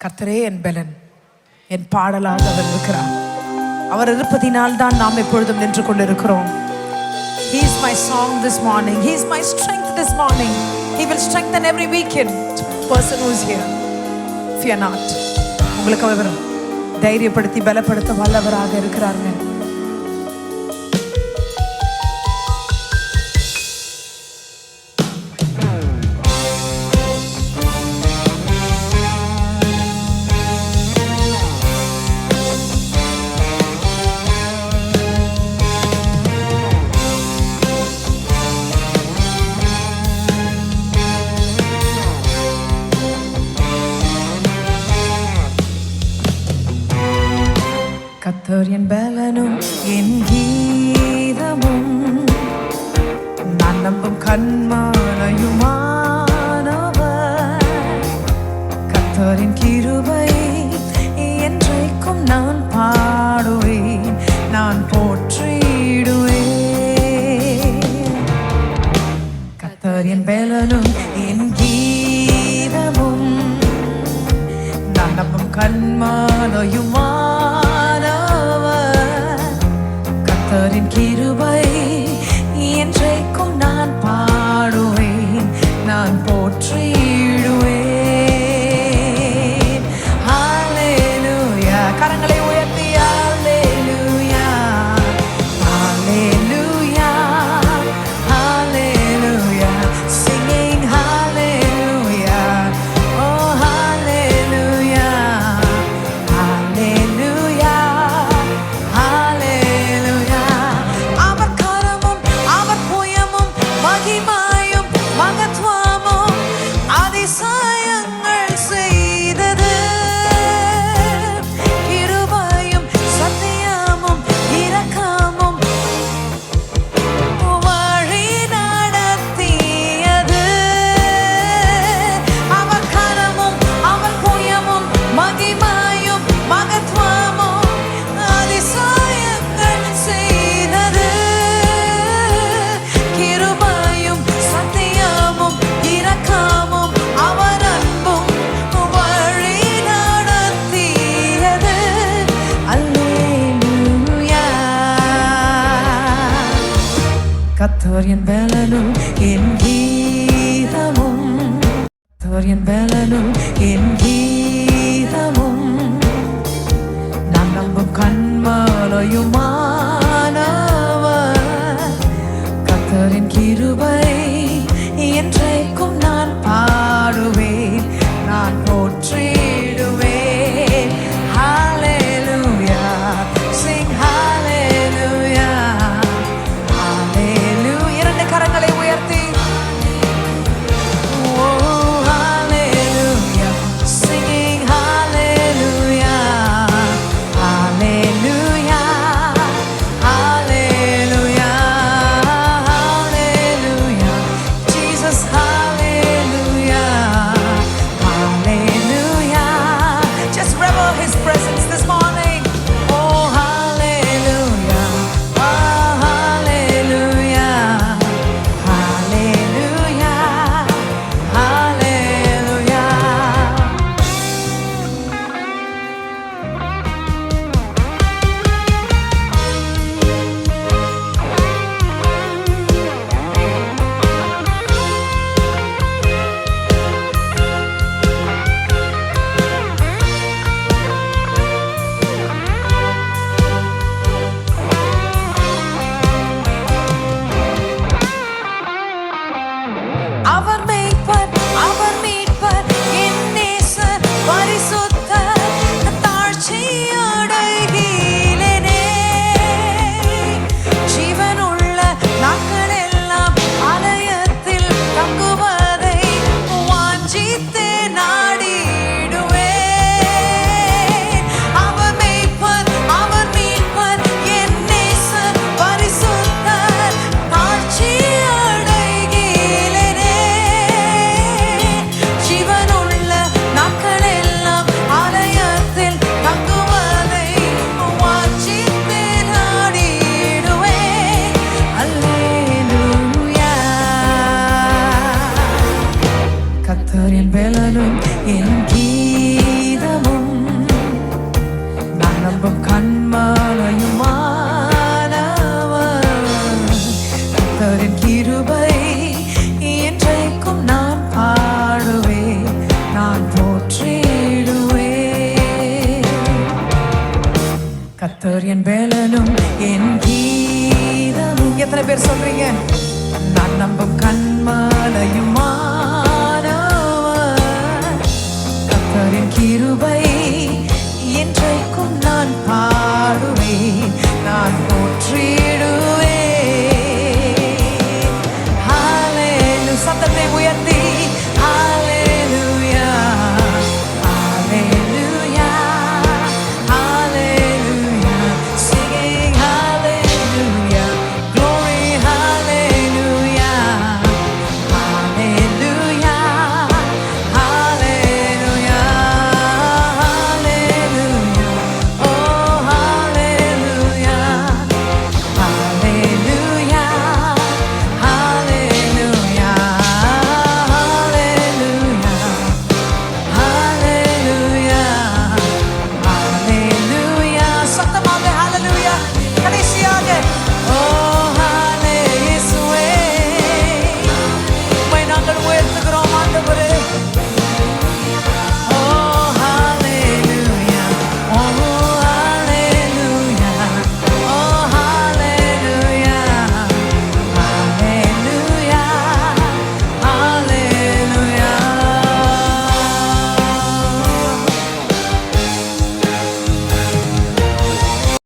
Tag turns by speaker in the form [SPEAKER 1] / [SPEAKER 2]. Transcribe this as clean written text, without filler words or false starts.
[SPEAKER 1] கர்த்தரே என் பெலன், என் பாடலாக அவர் இருக்கிறார். அவர் இருப்பதினால் தான் நாம் எப்பொழுதும் நின்று கொண்டிருக்கிறோம். He is my song this morning. He is my strength this morning. He will strengthen every weekend person who is here. Fear not. உங்களுக்கு அவர் தைரியப்படுத்தி பலப்படுத்த வல்லவராக இருக்கிறார்கள். கர்த்தர் என் பலனும் என் கீதமும், நான் நம்பும் கன்மலையுமானவர். கர்த்தரின் கிருபை என்றைக்கும் நான் பாடுவேன், நான் போற்றிடுவேன். கர்த்தர் என் பலனும் என் கீதமும், நான் நம்பும் கன்மலையுமா கர்த்தரின் கிருபை என்றைக்கும் நான் பாடுவேன், நான் போற்றிடுவேன். ஹல்லேலூயா. கரங்களை உயர்த்தி ஹல்லேலூயா, ஹல்லேலூயா, ஹல்லேலூயா. Singing hallelujah, oh hallelujah, hallelujah. கர்த்தர் என் பலனும் என் கீதமும், கர்த்தர் என் பலனும் என் கீதமும், நான் நம்பும் கன்மலையுமானவர். கர்த்தரின் கிருபை என்றைக்கும் நான் பாடுவேன், நான் போற்றிடுவேன். ஹல்லேலூயா. Sing hallelujah. கரங்களை உயர்த்தி oh hallelujah. என் வேலனும் என் கீதமும். எத்தனை பேர் சொல்றீங்க? நான் நம்பும் கண்மலையுமானவர் கர்த்தரின் கிருபை என்றைக்கும் நான் பாடுவேன், நான் போற்றிடுவேன்.